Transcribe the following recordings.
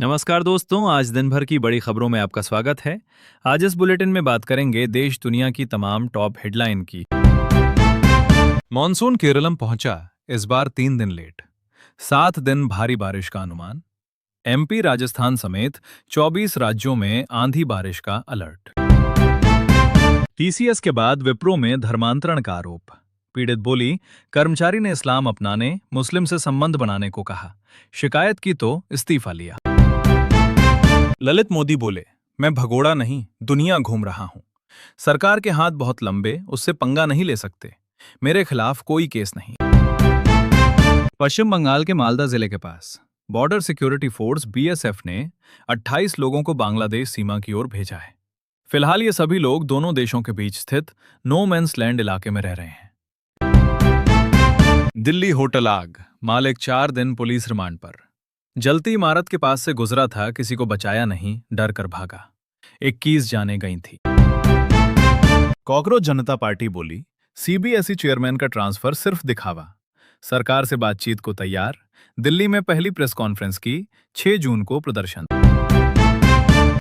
नमस्कार दोस्तों, आज दिन भर की बड़ी खबरों में आपका स्वागत है। आज इस बुलेटिन में बात करेंगे देश दुनिया की तमाम टॉप हेडलाइन की। मॉनसून केरलम पहुंचा, इस बार 3 दिन लेट। 7 दिन भारी बारिश का अनुमान। एमपी राजस्थान समेत 24 राज्यों में आंधी बारिश का अलर्ट। टीसीएस के बाद विप्रो में धर्मांतरण का आरोप। पीड़ित बोली, कर्मचारी ने इस्लाम अपनाने, मुस्लिम से संबंध बनाने को कहा। शिकायत की तो इस्तीफा लिया। ललित मोदी बोले, मैं भगोड़ा नहीं, दुनिया घूम रहा हूं। सरकार के हाथ बहुत लंबे, उससे पंगा नहीं ले सकते। मेरे खिलाफ कोई केस नहीं। पश्चिम बंगाल के मालदा जिले के पास बॉर्डर सिक्योरिटी फोर्स बीएसएफ ने 28 लोगों को बांग्लादेश सीमा की ओर भेजा है। फिलहाल ये सभी लोग दोनों देशों के बीच स्थित नो मैंस लैंड इलाके में रह रहे हैं। दिल्ली होटल आग, मालिक 4 दिन पुलिस रिमांड पर। जलती इमारत के पास से गुजरा था, किसी को बचाया नहीं, डर कर भागा। 21 जानें गई थी। कॉकरोच जनता पार्टी बोली, सीबीएसई चेयरमैन का ट्रांसफर सिर्फ दिखावा। सरकार से बातचीत को तैयार। दिल्ली में पहली प्रेस कॉन्फ्रेंस की। 6 जून को प्रदर्शन।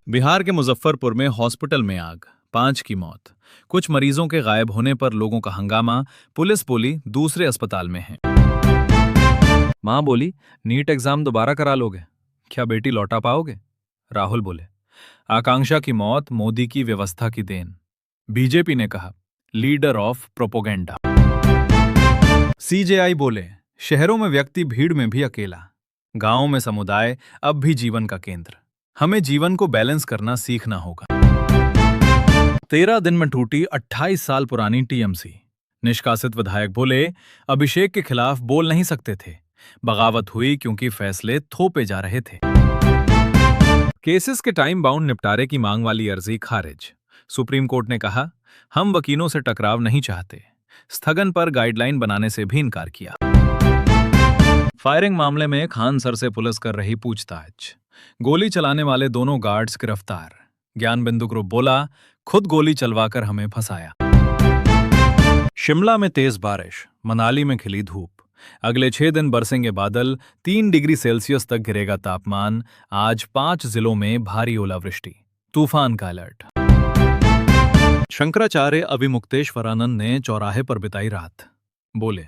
बिहार के मुजफ्फरपुर में हॉस्पिटल में आग, 5 की मौत। कुछ मरीजों के गायब होने पर लोगों का हंगामा। पुलिस बोली दूसरे अस्पताल में हैं। मां बोली, नीट एग्जाम दोबारा करा लोगे? क्या बेटी लौटा पाओगे? राहुल बोले, आकांक्षा की मौत मोदी की व्यवस्था की देन। बीजेपी ने कहा, लीडर ऑफ प्रोपोगेंडा। सीजेआई बोले, शहरों में व्यक्ति भीड़ में भी अकेला, गांवों में समुदाय अब भी जीवन का केंद्र। हमें जीवन को बैलेंस करना सीखना होगा। 13 दिन में टूटी 28 साल पुरानी टीएमसी। निष्कासित विधायक बोले, अभिषेक के खिलाफ बोल नहीं सकते थे। बगावत हुई क्योंकि फैसले थोपे जा रहे थे। केसेस के टाइम बाउंड निपटारे की मांग वाली अर्जी खारिज। सुप्रीम कोर्ट ने कहा, हम वकीलों से टकराव नहीं चाहते। स्थगन पर गाइडलाइन बनाने से भी इनकार किया। फायरिंग मामले में खान सर से पुलिस कर रही पूछताछ। गोली चलाने वाले दोनों गार्ड्स गिरफ्तार। ज्ञान बिंदु ग्रुप बोला, खुद गोली चलवाकर हमें फंसाया। शिमला में तेज बारिश, मनाली में खिली धूप। अगले 6 दिन बरसेंगे बादल। 3 डिग्री सेल्सियस तक गिरेगा तापमान। आज 5 जिलों में भारी ओलावृष्टि, तूफान का अलर्ट। शंकराचार्य अभिमुक्तेश्वरानंद ने चौराहे पर बिताई रात। बोले,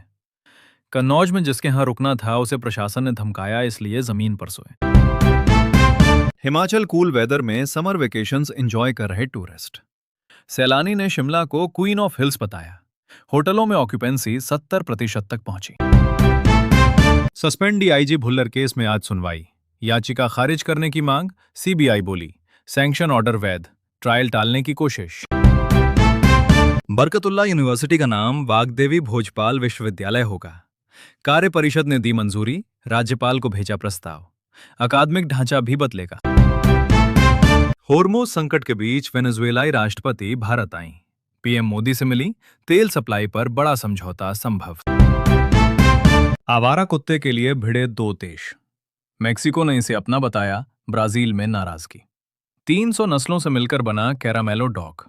कन्नौज में जिसके यहां रुकना था उसे प्रशासन ने धमकाया, इसलिए जमीन पर सोए। हिमाचल कूल वेदर में समर वेकेशंस एंजॉय कर रहे टूरिस्ट। सैलानी ने शिमला को क्वीन ऑफ हिल्स बताया। होटलों में ऑक्यूपेंसी 70% तक पहुंची। सस्पेंड डीआईजी भुल्लर केस में आज सुनवाई। याचिका खारिज करने की मांग। सीबीआई बोली, सैंक्शन ऑर्डर वैध, ट्रायल टालने की कोशिश। बरकतुल्ला यूनिवर्सिटी का नाम वाग्देवी भोजपाल विश्वविद्यालय होगा। कार्य परिषद ने दी मंजूरी, राज्यपाल को भेजा प्रस्ताव। अकादमिक ढांचा भी बदलेगा। होर्मुज संकट के बीच वेनेजुएलाई राष्ट्रपति भारत आईं। पीएम मोदी से मिली, तेल सप्लाई पर बड़ा समझौता संभव। आवारा कुत्ते के लिए भिड़े 2 देश। मेक्सिको ने इसे अपना बताया, ब्राजील में नाराजगी। 300 नस्लों से मिलकर बना कैरामेलो डॉग।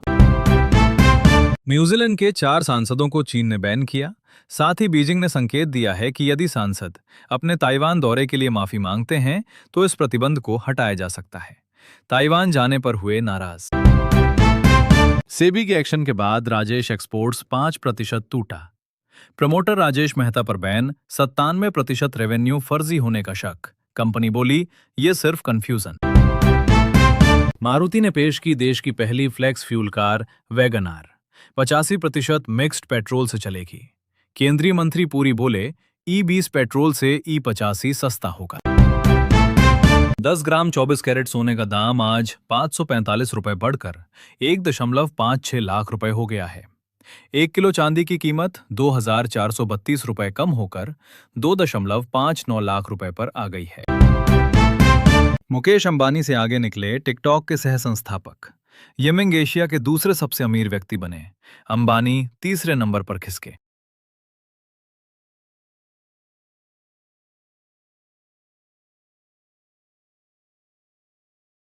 न्यूजीलैंड के 4 सांसदों को चीन ने बैन किया। साथ ही बीजिंग ने संकेत दिया है कि यदि सांसद अपने ताइवान दौरे के लिए माफी मांगते हैं तो इस प्रतिबंध को हटाया जा सकता है। ताइवान जाने पर हुए नाराज। सेबी के एक्शन के बाद राजेश एक्सपोर्ट्स 5% टूटा। प्रमोटर राजेश मेहता पर बैन। 97% रेवेन्यू फर्जी होने का शक। कंपनी बोली, ये सिर्फ कंफ्यूजन। मारुति ने पेश की देश की पहली flex fuel car Wagon R. 85% mixed petrol से चलेगी। केंद्रीय मंत्री पुरी बोले, E20 पेट्रोल से E85 सस्ता होगा। 10 ग्राम 24 कैरेट सोने का दाम आज 545 रुपए बढ़कर 1.56 लाख रुपए हो गया है। 1 किलो चांदी की कीमत 2,432 रुपए कम होकर 2.59 लाख रुपए पर आ गई है। मुकेश अंबानी से आगे निकले टिकटॉक के सह संस्थापक। यमिंग एशिया के दूसरे सबसे अमीर व्यक्ति बने। अंबानी तीसरे नंबर पर खिसके।